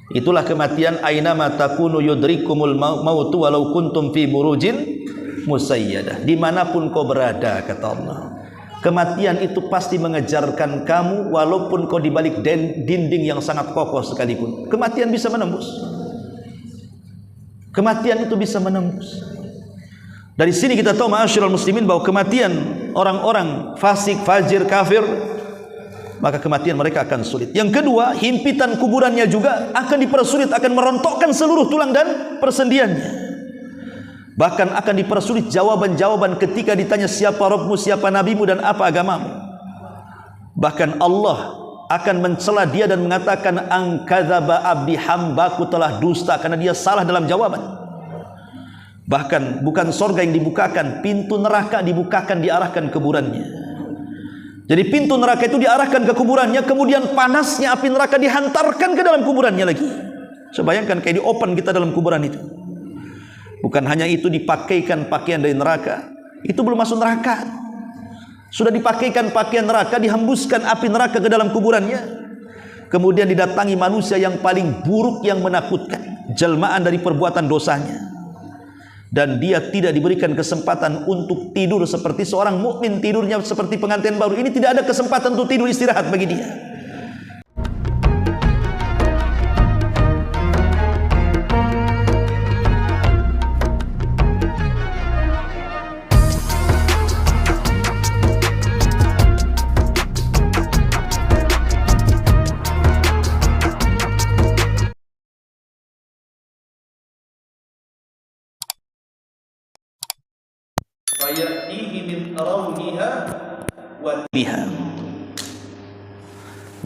Itulah kematian, ainama takunu yudrikumul mautu walau kuntum fi burujin musayyadah. Dimanapun kau berada, kata Allah, kematian itu pasti mengejarkan kamu walaupun kau di balik dinding yang sangat kokoh sekalipun. Kematian bisa menembus. Kematian itu bisa menembus. Dari sini kita tahu ma'asyiral muslimin bahwa kematian orang-orang fasik, fajir, kafir, maka kematian mereka akan sulit. Yang kedua, himpitan kuburannya juga akan dipersulit, akan merontokkan seluruh tulang dan persendiannya. Bahkan akan dipersulit jawaban-jawaban ketika ditanya siapa Rabbmu, siapa nabimu, dan apa agamamu. Bahkan Allah akan mencela dia dan mengatakan angkadzaba abdi, hambaku telah dusta, karena dia salah dalam jawaban. Bahkan bukan sorga yang dibukakan, pintu neraka dibukakan, diarahkan kuburannya. Jadi pintu neraka itu diarahkan ke kuburannya, kemudian panasnya api neraka dihantarkan ke dalam kuburannya lagi. Bayangkan kayak di open kita dalam kuburan itu. Bukan hanya itu, dipakaikan pakaian dari neraka, itu belum masuk neraka. Sudah dipakaikan pakaian neraka, dihembuskan api neraka ke dalam kuburannya. Kemudian didatangi manusia yang paling buruk, yang menakutkan, jelmaan dari perbuatan dosanya. Dan dia tidak diberikan kesempatan untuk tidur seperti seorang mukmin tidurnya seperti pengantin baru. Ini tidak ada kesempatan untuk tidur istirahat bagi dia.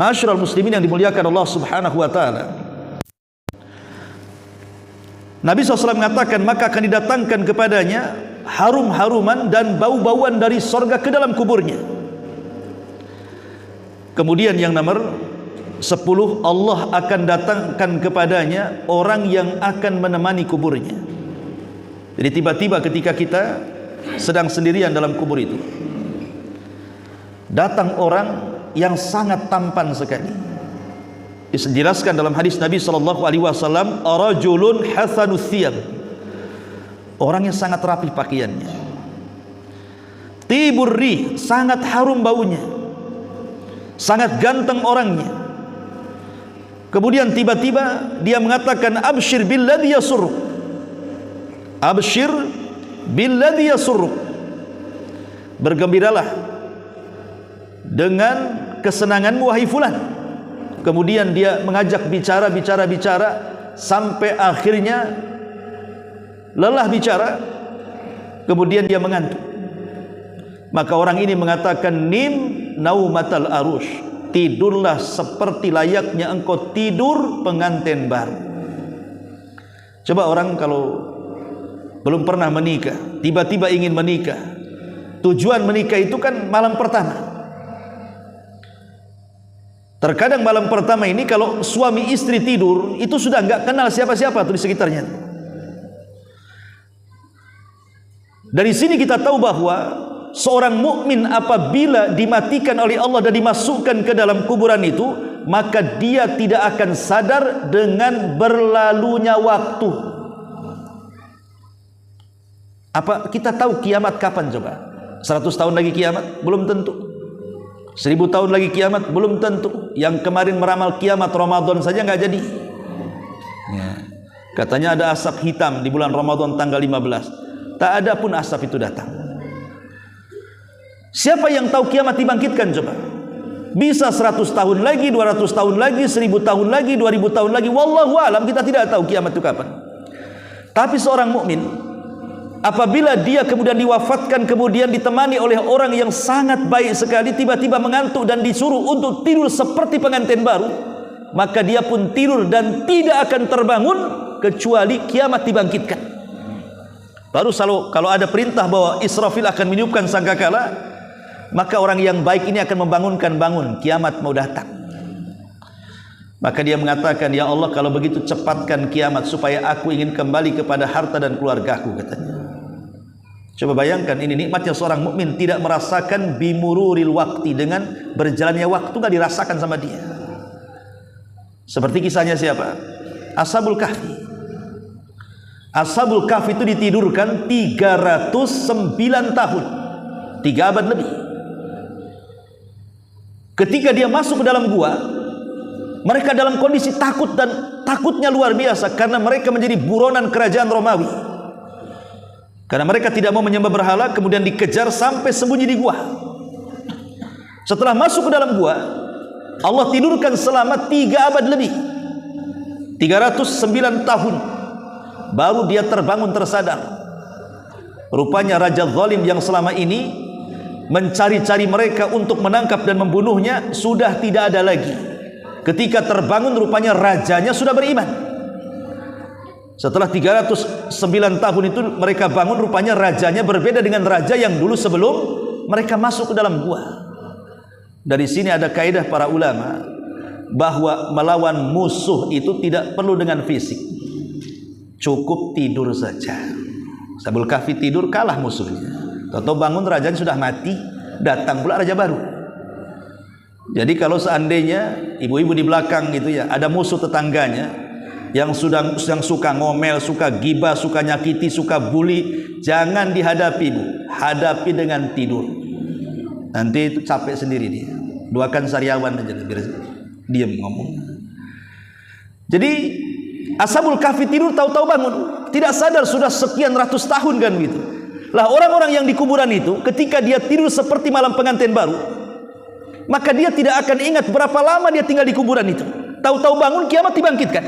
Ma'asyiral muslimin yang dimuliakan Allah Subhanahu wa taala. Nabi SAW mengatakan, maka akan didatangkan kepadanya harum-haruman dan bau-bauan dari sorga ke dalam kuburnya. Kemudian yang nomor 10, Allah akan datangkan kepadanya orang yang akan menemani kuburnya. Jadi tiba-tiba ketika kita sedang sendirian dalam kubur itu, datang orang yang sangat tampan sekali. Dijelaskan dalam hadis Nabi SAW, rajulun hasanus thiyab, orang yang sangat rapi pakaiannya, tibur rih, sangat harum baunya, sangat ganteng orangnya. Kemudian tiba-tiba dia mengatakan, abshir billadhi yasurruk, abshir billadhi yasurruk, bergembiralah dengan kesenanganmu wahai fulan. Kemudian dia mengajak bicara sampai akhirnya lelah bicara, kemudian dia mengantuk. Maka orang ini mengatakan, nim naumatal arush, tidurlah seperti layaknya engkau tidur pengantin baru. Coba orang kalau belum pernah menikah, tiba-tiba ingin menikah, tujuan menikah itu kan malam pertama. Terkadang malam pertama ini kalau suami istri tidur, itu sudah nggak kenal siapa-siapa tuh di sekitarnya. Dari sini kita tahu bahwa seorang mukmin apabila dimatikan oleh Allah dan dimasukkan ke dalam kuburan itu, maka dia tidak akan sadar dengan berlalunya waktu. Apa kita tahu kiamat kapan coba? 100 tahun lagi kiamat? Belum tentu. 1000 tahun lagi kiamat? Belum tentu. Yang kemarin meramal kiamat Ramadan saja nggak jadi ya. Katanya ada asap hitam di bulan Ramadan tanggal 15. Tak ada pun asap itu datang. Siapa yang tahu kiamat dibangkitkan coba? Bisa 100 tahun lagi, 200 tahun lagi, 1000 tahun lagi, 2000 tahun lagi, wallahu alam, kita tidak tahu kiamat itu kapan. Tapi seorang mukmin apabila dia kemudian diwafatkan, kemudian ditemani oleh orang yang sangat baik sekali, tiba-tiba mengantuk dan disuruh untuk tidur seperti pengantin baru, maka dia pun tidur dan tidak akan terbangun kecuali kiamat dibangkitkan. Baru kalau ada perintah bahwa Israfil akan meniupkan sangkakala, maka orang yang baik ini akan membangunkan, bangun, kiamat mau datang. Maka dia mengatakan, ya Allah, kalau begitu cepatkan kiamat supaya aku ingin kembali kepada harta dan keluargaku, katanya. Coba bayangkan, ini nikmatnya seorang mukmin tidak merasakan bimururil waktu, dengan berjalannya waktu nggak dirasakan sama dia. Seperti kisahnya siapa? Ashabul Kahfi. Ashabul Kahfi itu ditidurkan 309 tahun, 3 abad lebih. Ketika dia masuk ke dalam gua, mereka dalam kondisi takut, dan takutnya luar biasa karena mereka menjadi buronan kerajaan Romawi. Karena mereka tidak mau menyembah berhala, kemudian dikejar sampai sembunyi di gua. Setelah masuk ke dalam gua, Allah tidurkan selama 3 abad lebih, 309 tahun. Baru dia terbangun tersadar. Rupanya Raja Zalim yang selama ini mencari-cari mereka untuk menangkap dan membunuhnya sudah tidak ada lagi. Ketika terbangun, rupanya rajanya sudah beriman. Setelah 309 tahun itu mereka bangun, rupanya rajanya berbeda dengan raja yang dulu sebelum mereka masuk ke dalam gua. Dari sini ada kaidah para ulama bahwa melawan musuh itu tidak perlu dengan fisik, cukup tidur saja. Ashabul Kahfi tidur, kalah musuhnya. Tahu bangun, rajanya sudah mati, datang pula raja baru. Jadi kalau seandainya ibu-ibu di belakang gitu ya, ada musuh tetangganya yang suka ngomel, suka gibah, suka nyakiti, suka bully, jangan dihadapi, Bu. Hadapi dengan tidur. Nanti itu capek sendiri dia. Doakan sariawan aja biar diam ngomong. Jadi Ashabul Kahfi tidur, tahu-tahu bangun, tidak sadar sudah sekian ratus tahun kan gitu. Lah orang-orang yang di kuburan itu ketika dia tidur seperti malam pengantin baru, maka dia tidak akan ingat berapa lama dia tinggal di kuburan itu. Tahu-tahu bangun, kiamat dibangkitkan.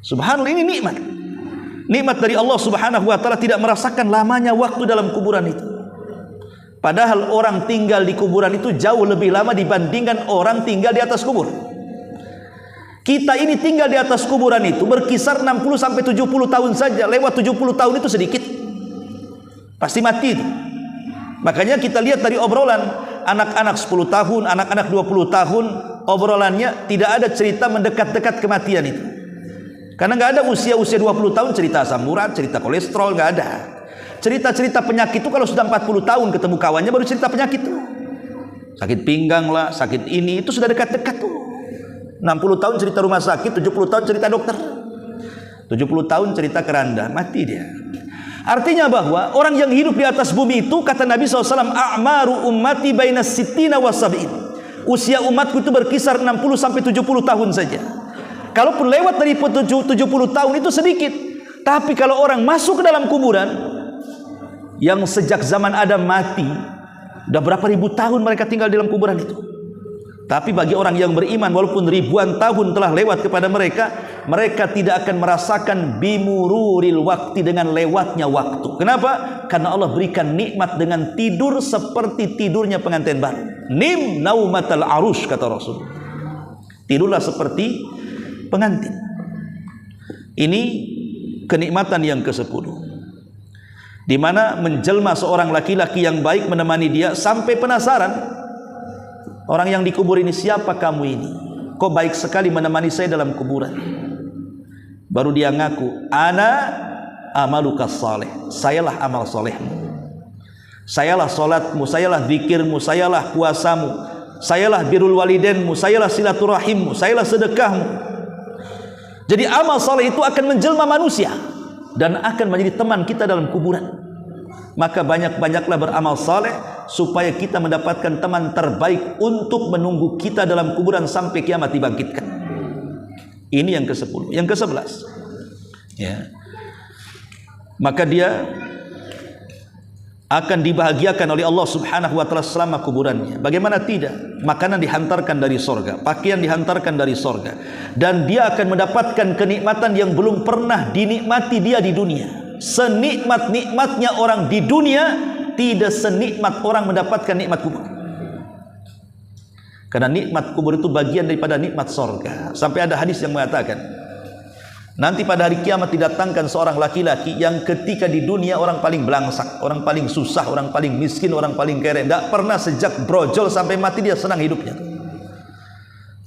Subhanallah, ini nikmat. Nikmat dari Allah Subhanahu wa taala, tidak merasakan lamanya waktu dalam kuburan itu. Padahal orang tinggal di kuburan itu jauh lebih lama dibandingkan orang tinggal di atas kubur. Kita ini tinggal di atas kuburan itu berkisar 60 sampai 70 tahun saja. Lewat 70 tahun itu sedikit, pasti mati itu. Makanya kita lihat dari obrolan anak-anak 10 tahun, anak-anak 20 tahun, obrolannya tidak ada cerita mendekat-dekat kematian itu. Karena nggak ada usia-usia 20 tahun cerita asam urat, cerita kolesterol, nggak ada. Cerita-cerita penyakit itu kalau sudah 40 tahun ketemu kawannya baru cerita penyakit tuh. Sakit pinggang lah, sakit ini, itu sudah dekat-dekat tuh. 60 tahun cerita rumah sakit, 70 tahun cerita dokter, 70 tahun cerita keranda, mati dia. Artinya bahwa orang yang hidup di atas bumi itu, kata Nabi SAW, a'maru ummati baina sittina wa sab'in. Usia umatku itu berkisar 60 sampai 70 tahun saja. Kalaupun lewat dari 70 tahun itu sedikit. Tapi kalau orang masuk ke dalam kuburan yang sejak zaman Adam mati, udah berapa ribu tahun mereka tinggal di dalam kuburan itu. Tapi bagi orang yang beriman, walaupun ribuan tahun telah lewat kepada mereka, mereka tidak akan merasakan bimururil waktu, dengan lewatnya waktu. Kenapa? Karena Allah berikan nikmat dengan tidur seperti tidurnya pengantin baru. Nim naumatal arush, kata Rasul. Tidurlah seperti pengantin. Ini kenikmatan yang ke-10, di mana menjelma seorang laki-laki yang baik menemani dia sampai penasaran. Orang yang dikubur ini, siapa kamu ini? Kok baik sekali menemani saya dalam kuburan? Baru dia ngaku, ana amalukas saleh. Sayalah amal solehmu. Sayalah solatmu, sayalah zikirmu, sayalah puasamu, sayalah birrul walidainmu, sayalah silaturahimmu, sayalah sedekahmu. Jadi amal soleh itu akan menjelma manusia dan akan menjadi teman kita dalam kuburan. Maka banyak-banyaklah beramal saleh supaya kita mendapatkan teman terbaik untuk menunggu kita dalam kuburan sampai kiamat dibangkitkan. Ini yang ke-10. Yang ke-11, ya, maka dia akan dibahagiakan oleh Allah Subhanahu wa taala selama kuburannya. Bagaimana tidak? Makanan dihantarkan dari sorga, pakaian dihantarkan dari sorga, dan dia akan mendapatkan kenikmatan yang belum pernah dinikmati dia di dunia. Senikmat-nikmatnya orang di dunia, tidak senikmat orang mendapatkan nikmat kubur. Karena nikmat kubur itu bagian daripada nikmat sorga. Sampai ada hadis yang mengatakan, nanti pada hari kiamat didatangkan seorang laki-laki yang ketika di dunia orang paling belangsak, orang paling susah, orang paling miskin, orang paling kere, tidak pernah sejak brojol sampai mati dia senang hidupnya.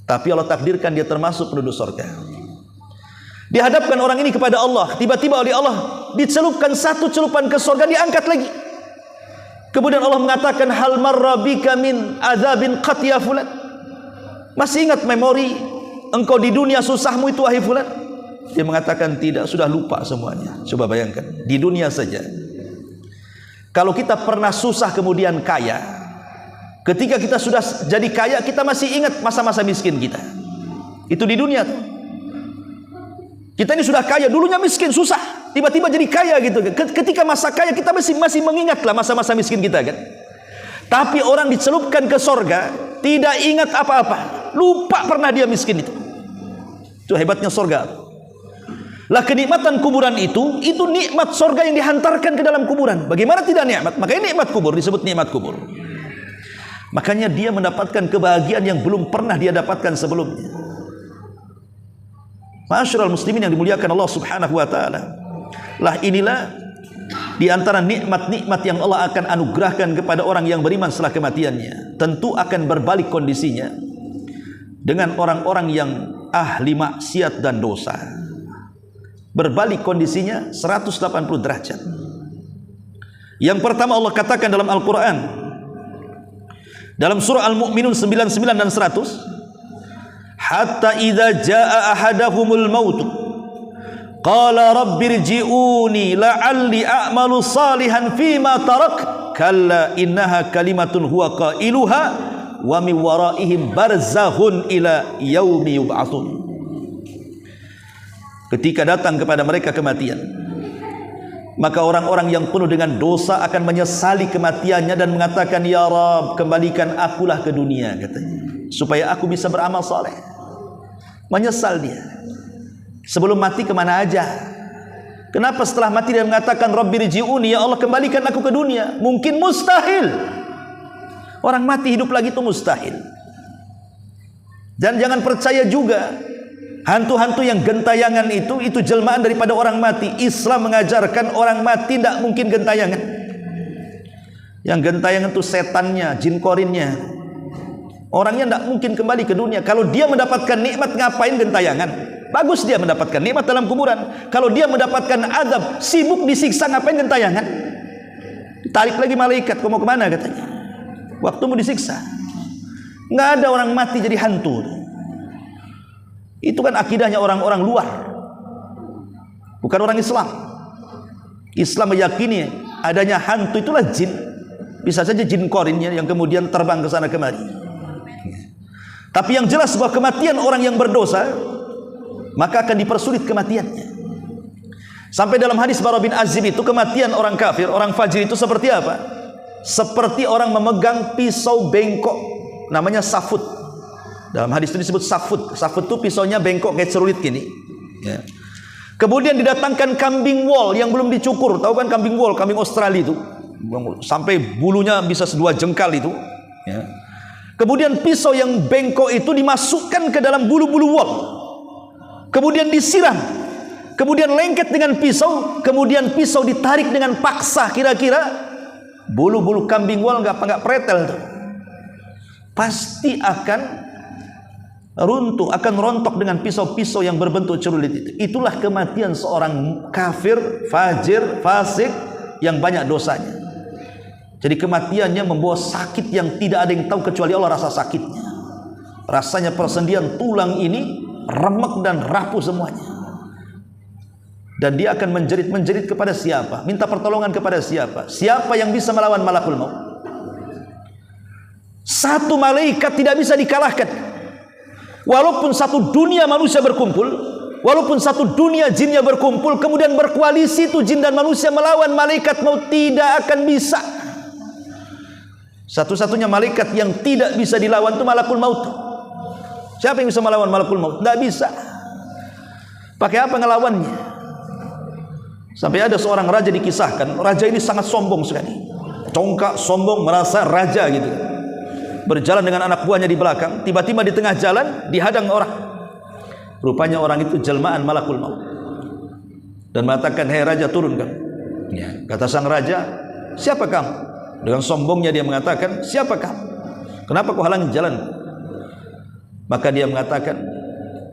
Tapi Allah takdirkan dia termasuk penduduk sorga. Dihadapkan orang ini kepada Allah, tiba-tiba oleh Allah dicelupkan satu celupan ke sorga, diangkat lagi. Kemudian Allah mengatakan, hal marra bika min azabin qat ya fulan. Masih ingat memori engkau di dunia susahmu itu wahai fulan? Dia mengatakan tidak, sudah lupa semuanya. Coba bayangkan, di dunia saja. Kalau kita pernah susah kemudian kaya, ketika kita sudah jadi kaya, kita masih ingat masa-masa miskin kita. Itu di dunia tuh. Kita ini sudah kaya, dulunya miskin, susah, tiba-tiba jadi kaya gitu. Ketika masa kaya kita masih mengingatlah masa-masa miskin kita kan. Tapi orang dicelupkan ke sorga, tidak ingat apa-apa, lupa pernah dia miskin itu. Itu hebatnya sorga. Lah kenikmatan kuburan itu nikmat sorga yang dihantarkan ke dalam kuburan. Bagaimana tidak nikmat? Makanya nikmat kubur disebut nikmat kubur. Makanya dia mendapatkan kebahagiaan yang belum pernah dia dapatkan sebelumnya. Ma'asyiral muslimin yang dimuliakan Allah Subhanahu wa taala. Lah inilah di antara nikmat-nikmat yang Allah akan anugerahkan kepada orang yang beriman setelah kematiannya. Tentu akan berbalik kondisinya dengan orang-orang yang ahli maksiat dan dosa. Berbalik kondisinya 180 derajat. Yang pertama Allah katakan dalam Al-Quran, dalam surah Al-Mu'minun 99 dan 100, hatta idza jaa ahadahumul maut qala rabbirji'uni la'alli a'malu salihan fima tarak kalla innaha kalimatun huwa qailuha wa min waraihim barzakhun ila yaumi yub'atsun. Ketika datang kepada mereka kematian, maka orang-orang yang penuh dengan dosa akan menyesali kematiannya dan mengatakan, ya Rabb, kembalikan akulah ke dunia, katanya, supaya aku bisa beramal saleh. Menyesal dia. Sebelum mati kemana aja? Kenapa setelah mati dia mengatakan Rabbirji'uni, ya Allah kembalikan aku ke dunia? Mungkin mustahil. Orang mati hidup lagi itu mustahil. Dan jangan percaya juga hantu-hantu yang gentayangan itu jelmaan daripada orang mati. Islam mengajarkan orang mati tidak mungkin gentayangan. Yang gentayangan itu setannya, jin korinnya. Orangnya tidak mungkin kembali ke dunia. Kalau dia mendapatkan nikmat, ngapain gentayangan? Bagus dia mendapatkan nikmat dalam kuburan. Kalau dia mendapatkan azab, sibuk disiksa, ngapain gentayangan? Ditarik lagi malaikat, kau mau kemana katanya? Waktumu disiksa. Nggak ada orang mati jadi hantu. Itu kan akidahnya orang-orang luar, bukan orang Islam. Islam meyakini adanya hantu itulah jin. Bisa saja jin korinnya yang kemudian terbang ke sana kemari. Tapi yang jelas bahwa kematian orang yang berdosa, maka akan dipersulit kematiannya. Sampai dalam hadis Bara bin Azib itu, kematian orang kafir, orang fajir itu seperti apa? Seperti orang memegang pisau bengkok, namanya safut. Dalam hadis itu disebut safut. Safut itu pisaunya bengkok kayak cerulit gini. Ya. Kemudian didatangkan kambing wol yang belum dicukur. Tahu kan kambing wol, kambing Australia itu, sampai bulunya bisa 2 jengkal itu. Ya. Kemudian pisau yang bengkok itu dimasukkan ke dalam bulu-bulu wol. Kemudian disiram. Kemudian lengket dengan pisau. Kemudian pisau ditarik dengan paksa. Kira-kira bulu-bulu kambing wol nggak pretel tuh. Pasti akan runtuh, akan rontok dengan pisau-pisau yang berbentuk cerulit itu. Itulah kematian seorang kafir, fajir, fasik yang banyak dosanya. Jadi kematiannya membawa sakit yang tidak ada yang tahu kecuali Allah rasa sakitnya. Rasanya persendian tulang ini remek dan rapuh semuanya. Dan dia akan menjerit-menjerit kepada siapa? Minta pertolongan kepada siapa? Siapa yang bisa melawan malakul maut? Satu malaikat tidak bisa dikalahkan. Walaupun satu dunia manusia berkumpul, walaupun satu dunia jinnya berkumpul, kemudian berkoalisi itu jin dan manusia melawan malaikat maut, tidak akan bisa. Satu-satunya malaikat yang tidak bisa dilawan itu malakul maut. Siapa yang bisa melawan malakul maut? Tidak bisa. Pakai apa ngelawannya? Sampai ada seorang raja dikisahkan, raja ini sangat sombong sekali, congkak, sombong, merasa raja gitu. Berjalan dengan anak buahnya di belakang, tiba-tiba di tengah jalan dihadang orang. Rupanya orang itu jelmaan malakul maut. Dan mengatakan, "Hei raja, turun kamu." Ya, kata sang raja, "Siapa kamu?" Dengan sombongnya dia mengatakan, "Siapa kamu? Kenapa kau halangi jalan?" Maka dia mengatakan,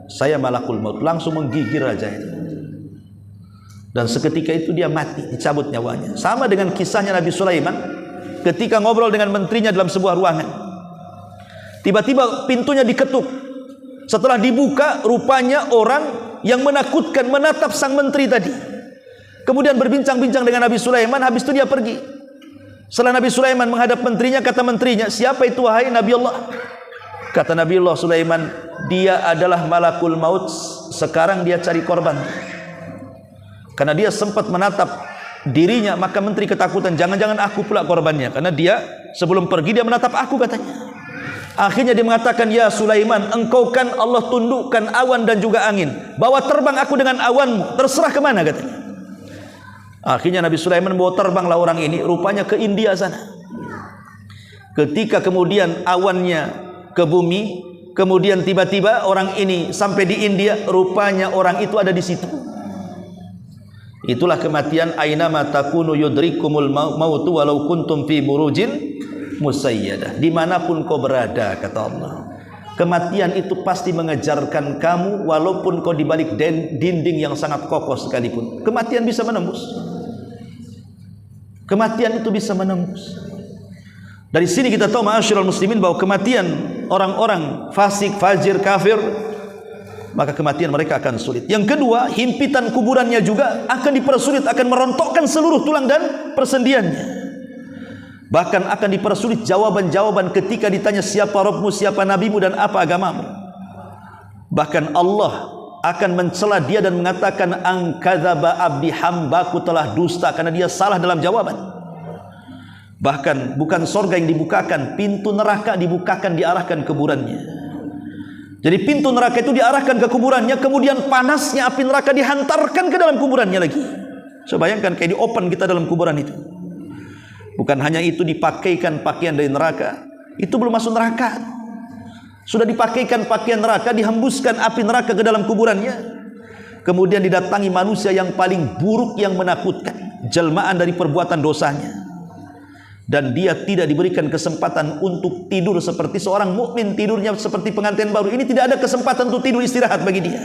"Saya malakul maut." Langsung menggigir raja itu. Dan seketika itu dia mati, dicabut nyawanya. Sama dengan kisahnya Nabi Sulaiman ketika ngobrol dengan menterinya dalam sebuah ruangan. Tiba-tiba pintunya diketuk. Setelah dibuka, rupanya orang yang menakutkan menatap sang menteri tadi. Kemudian berbincang-bincang dengan Nabi Sulaiman, habis itu dia pergi. Setelah Nabi Sulaiman menghadap menterinya, kata menterinya, "Siapa itu wahai Nabi Allah?" Kata Nabi Allah Sulaiman, "Dia adalah malakul maut, sekarang dia cari korban." Karena dia sempat menatap dirinya, maka menteri ketakutan, jangan-jangan aku pula korbannya. Karena dia sebelum pergi dia menatap aku katanya. Akhirnya dia mengatakan, "Ya Sulaiman, engkau kan Allah tundukkan awan dan juga angin. Bawa terbang aku dengan awanmu, terserah kemana," katanya. Akhirnya Nabi Sulaiman bawa terbanglah orang ini, rupanya ke India sana. Ketika kemudian awannya ke bumi, kemudian tiba-tiba orang ini sampai di India, rupanya orang itu ada di situ. Itulah kematian, ainama takunu yudrikumul mautu walau kuntum fi burujin musayyadah. Dimanapun kau berada, kata Allah, kematian itu pasti mengejarkan kamu, walaupun kau di balik dinding yang sangat kokoh sekalipun. Kematian bisa menembus. Kematian itu bisa menembus. Dari sini kita tahu ma'asyiral muslimin bahwa kematian orang-orang fasik, fajir, kafir, maka kematian mereka akan sulit. Yang kedua, himpitan kuburannya juga akan dipersulit, akan merontokkan seluruh tulang dan persendiannya. Bahkan akan dipersulit jawaban-jawaban ketika ditanya siapa Rabbmu, siapa nabimu, dan apa agamamu. Bahkan Allah akan mencela dia dan mengatakan, "Angkadzaba abdi, hambaku telah dusta," karena dia salah dalam jawaban. Bahkan bukan sorga yang dibukakan, pintu neraka dibukakan, diarahkan kuburannya. Jadi pintu neraka itu diarahkan ke kuburannya, kemudian panasnya api neraka dihantarkan ke dalam kuburannya lagi. So, bayangkan kayak di open kita dalam kuburan itu. Bukan hanya itu, dipakaikan pakaian dari neraka, itu belum masuk neraka. Sudah dipakaikan pakaian neraka, dihembuskan api neraka ke dalam kuburannya. Kemudian didatangi manusia yang paling buruk, yang menakutkan, jelmaan dari perbuatan dosanya. Dan dia tidak diberikan kesempatan untuk tidur seperti seorang mukmin, tidurnya seperti pengantin baru. Ini tidak ada kesempatan untuk tidur istirahat bagi dia.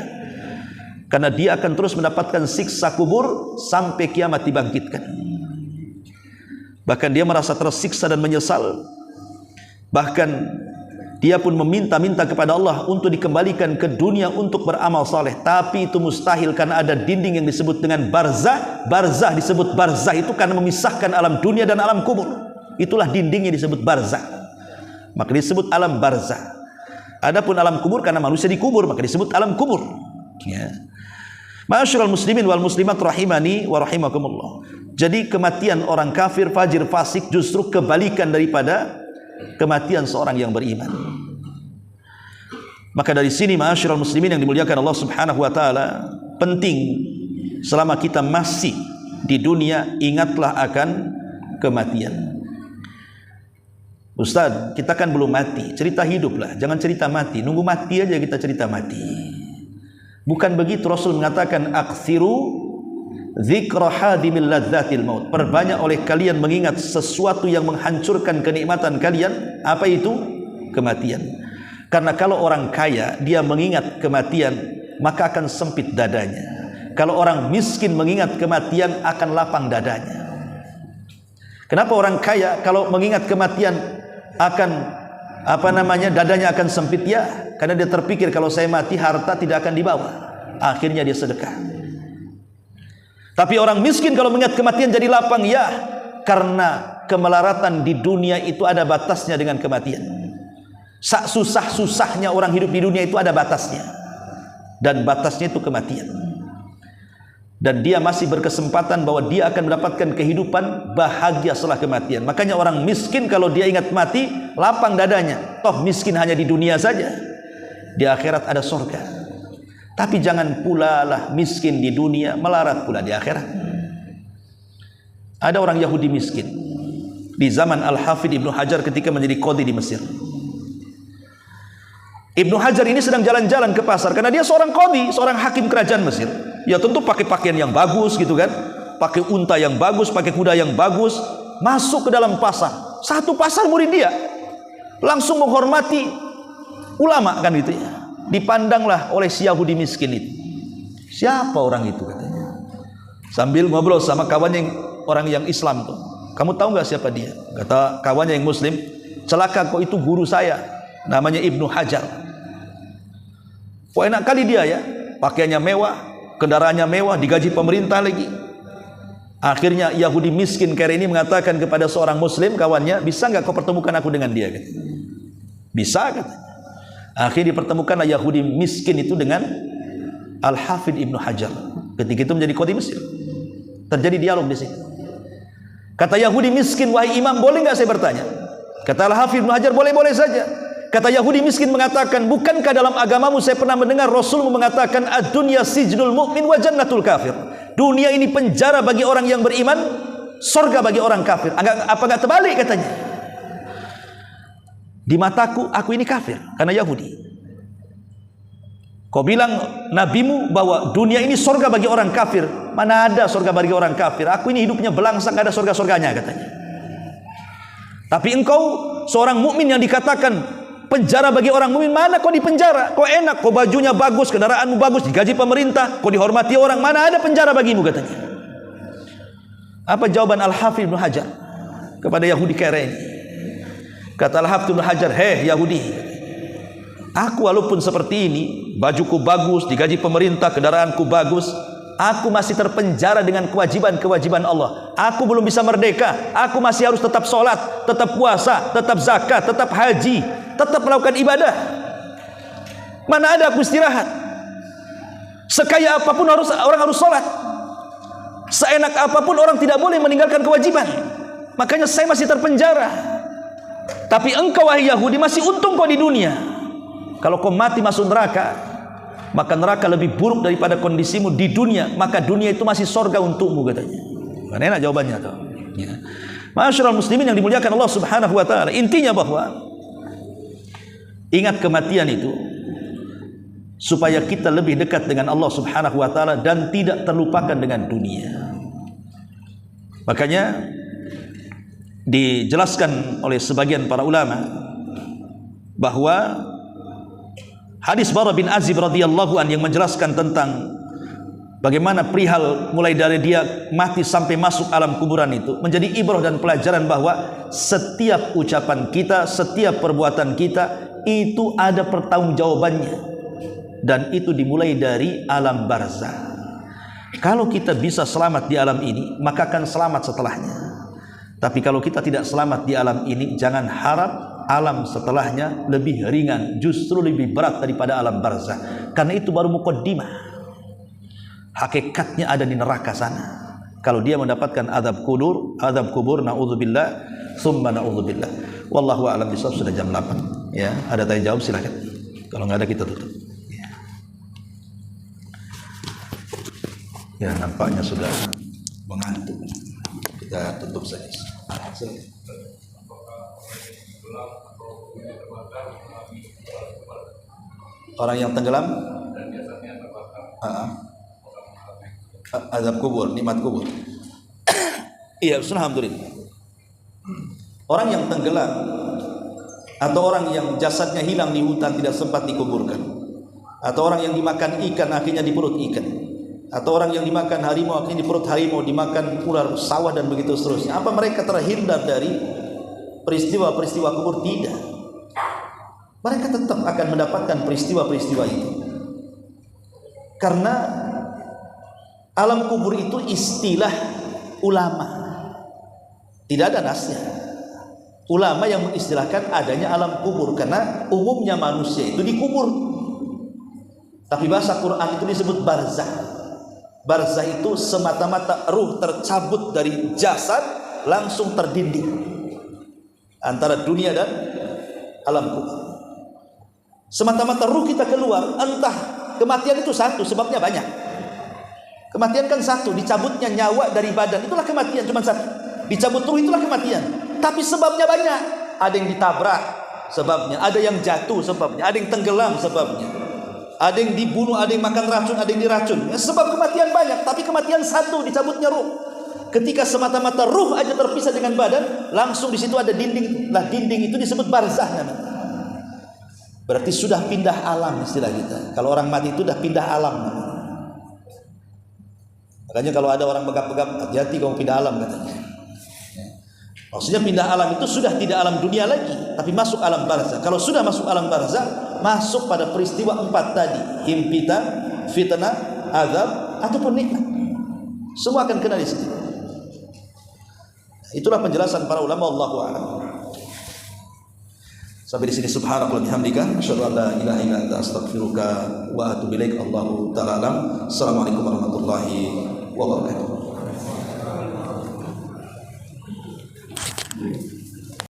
Karena dia akan terus mendapatkan siksa kubur sampai kiamat dibangkitkan. Bahkan dia merasa tersiksa dan menyesal. Bahkan dia pun meminta-minta kepada Allah untuk dikembalikan ke dunia untuk beramal saleh. Tapi itu mustahil karena ada dinding yang disebut dengan barzah. Barzah disebut barzah itu karena memisahkan alam dunia dan alam kubur. Itulah dindingnya disebut barzah. Maka disebut alam barzah. Adapun alam kubur karena manusia dikubur, maka disebut alam kubur. Ya. Ma'asyiral muslimin wal muslimat rahimani wa rahimakumullah. Jadi kematian orang kafir, fajir, fasik justru kebalikan daripada kematian seorang yang beriman. Maka dari sini ma'asyiral muslimin yang dimuliakan Allah Subhanahu wa taala, penting selama kita masih di dunia, ingatlah akan kematian. Ustaz, kita kan belum mati, cerita hidup lah, jangan cerita mati. Nunggu mati aja kita cerita mati. Bukan begitu, Rasul mengatakan, "Aktsiru dzikra hadimil ladzatil maut." Perbanyak oleh kalian mengingat sesuatu yang menghancurkan kenikmatan kalian. Apa itu? Kematian. Karena kalau orang kaya dia mengingat kematian, maka akan sempit dadanya. Kalau orang miskin mengingat kematian, akan lapang dadanya. Kenapa orang kaya kalau mengingat kematian akan dadanya akan sempit? Ya, karena dia terpikir kalau saya mati harta tidak akan dibawa. Akhirnya dia sedekah. Tapi orang miskin kalau mengingat kematian jadi lapang, ya, karena kemelaratan di dunia itu ada batasnya dengan kematian. Susah-susahnya orang hidup di dunia itu ada batasnya. Dan batasnya itu kematian. Dan dia masih berkesempatan bahwa dia akan mendapatkan kehidupan bahagia setelah kematian. Makanya orang miskin kalau dia ingat mati, lapang dadanya. Toh miskin hanya di dunia saja, di akhirat ada surga. Tapi jangan pula lah miskin di dunia, melarat pula di akhirat. Ada orang Yahudi miskin di zaman Al-Hafidh Ibnu Hajar ketika menjadi qadhi di Mesir. Ibnu Hajar ini sedang jalan-jalan ke pasar karena dia seorang qadhi, seorang hakim kerajaan Mesir. Ya tentu pakai pakaian yang bagus gitu kan, pakai unta yang bagus, pakai kuda yang bagus, masuk ke dalam pasar. Satu pasar murid dia langsung menghormati ulama kan gitu ya. Dipandanglah oleh si Yahudi miskin itu. Siapa orang itu katanya. Sambil ngobrol sama kawannya yang orang yang Islam tuh. Kamu tahu nggak siapa dia? Kata kawannya yang Muslim, celaka kok itu guru saya, namanya Ibnu Hajar. Wah, enak kali dia ya, pakaiannya mewah, kendaraannya mewah, digaji pemerintah lagi. Akhirnya Yahudi miskin kere ini mengatakan kepada seorang Muslim kawannya, bisa nggak kau pertemukan aku dengan dia? Bisa, kata. Akhirnya dipertemukanlah Yahudi miskin itu dengan Al-Hafidh Ibnu Hajar. Ketika itu menjadi qadhi Mesir. Terjadi dialog di sini. Kata Yahudi miskin, wahai imam, boleh nggak saya bertanya? Kata Al-Hafidh Ibnu Hajar, boleh-boleh saja. Kata Yahudi miskin mengatakan, bukankah dalam agamamu saya pernah mendengar Rasulmu mengatakan ad-dunya sijnul mu'min wa jannatul kafir. Dunia ini penjara bagi orang yang beriman, surga bagi orang kafir. Apa enggak terbalik katanya? Di mataku aku ini kafir karena Yahudi. Kau bilang nabimu bahwa dunia ini surga bagi orang kafir. Mana ada surga bagi orang kafir? Aku ini hidupnya belangsang, enggak ada surga-surganya katanya. Tapi engkau seorang mukmin yang dikatakan penjara bagi orang mukmin, mana kau di penjara? Kau enak, kau bajunya bagus, kendaraanmu bagus, digaji pemerintah, kau dihormati orang, mana ada penjara bagimu katanya. Apa jawaban Al-Hafidh Ibnu Hajar kepada Yahudi kere ini? Kata Al-Hafidh Ibnu Hajar, hei Yahudi, aku walaupun seperti ini, bajuku bagus, digaji pemerintah, kendaraanku bagus, aku masih terpenjara dengan kewajiban-kewajiban Allah. Aku belum bisa merdeka. Aku masih harus tetap sholat, tetap puasa, tetap zakat, tetap haji, tetap melakukan ibadah. Mana ada aku istirahat? Sekaya apapun orang harus sholat. Seenak apapun orang tidak boleh meninggalkan kewajiban. Makanya saya masih terpenjara. Tapi engkau wahai Yahudi masih untung kau di dunia. Kalau kau mati masuk neraka, maka neraka lebih buruk daripada kondisimu di dunia. Maka dunia itu masih surga untukmu katanya. Kan enak jawabannya tuh. Ya. Ma'asyiral muslimin yang dimuliakan Allah Subhanahu wa taala. Intinya bahwa ingat kematian itu supaya kita lebih dekat dengan Allah Subhanahu wa taala dan tidak terlupakan dengan dunia. Makanya dijelaskan oleh sebagian para ulama bahwa hadis Bara bin Azib radhiyallahu an yang menjelaskan tentang bagaimana perihal mulai dari dia mati sampai masuk alam kuburan itu menjadi ibrah dan pelajaran bahwa setiap ucapan kita, setiap perbuatan kita itu ada pertanggungjawabannya, dan itu dimulai dari alam barzah. Kalau kita bisa selamat di alam ini, maka akan selamat setelahnya. Tapi kalau kita tidak selamat di alam ini, jangan harap alam setelahnya lebih ringan, justru lebih berat daripada alam barzah. Karena itu baru muqaddimah. Hakikatnya ada di neraka sana. Kalau dia mendapatkan azab kubur, naudzubillah, summa naudzubillah. Wallahu a'lam bishawab. Sudah jam 8. Ya, ada tanya jawab silakan. Kalau nggak ada kita tutup. Ya, nampaknya sudah mengantuk. Kita tutup saja. Orang yang tenggelam azab kubur, nikmat kubur. Iya, alhamdulillah. Orang yang tenggelam atau orang yang jasadnya hilang di hutan tidak sempat dikuburkan, atau orang yang dimakan ikan akhirnya di perut ikan, atau orang yang dimakan harimau akhirnya di perut harimau, dimakan ular sawah dan begitu seterusnya. Apa mereka terhindar dari peristiwa-peristiwa kubur? Tidak. Mereka tetap akan mendapatkan peristiwa-peristiwa itu. Karena alam kubur itu istilah ulama. Tidak ada nasnya. Ulama yang mengistilahkan adanya alam kubur karena umumnya manusia itu dikubur. Tapi bahasa Quran itu disebut barzah. Barzah itu semata-mata ruh tercabut dari jasad langsung terdinding antara dunia dan alam kubur. Semata-mata ruh kita keluar, entah kematian itu satu, sebabnya banyak. Kematian kan satu, dicabutnya nyawa dari badan, itulah kematian, cuma satu. Dicabut ruh itulah kematian. Tapi sebabnya banyak. Ada yang ditabrak sebabnya, ada yang jatuh sebabnya, ada yang tenggelam sebabnya, ada yang dibunuh, ada yang makan racun, ada yang diracun. Ya, sebab kematian banyak, tapi kematian satu, dicabutnya ruh. Ketika semata-mata ruh aja terpisah dengan badan, langsung di situ ada dinding. Nah, dinding itu disebut barzah namanya. Berarti sudah pindah alam istilah kita. Kalau orang mati itu sudah pindah alam namanya. Makanya kalau ada orang begap-begap, hati-hati kamu pindah alam katanya. Maksudnya pindah alam itu sudah tidak alam dunia lagi, tapi masuk alam barzah. Kalau sudah masuk alam barzah, masuk pada peristiwa 4 tadi, himpitan, fitnah, azab ataupun nikmat. Semua akan kena di situ. Itulah penjelasan para ulama, wallahu a'lam. Sampai di sini, subhanallah bihamdika asyhadu an la ilaha illa anta astaghfiruka wa atubu ilaik. Allahu ta'ala alam. Assalamualaikum warahmatullahi wabarakatuh.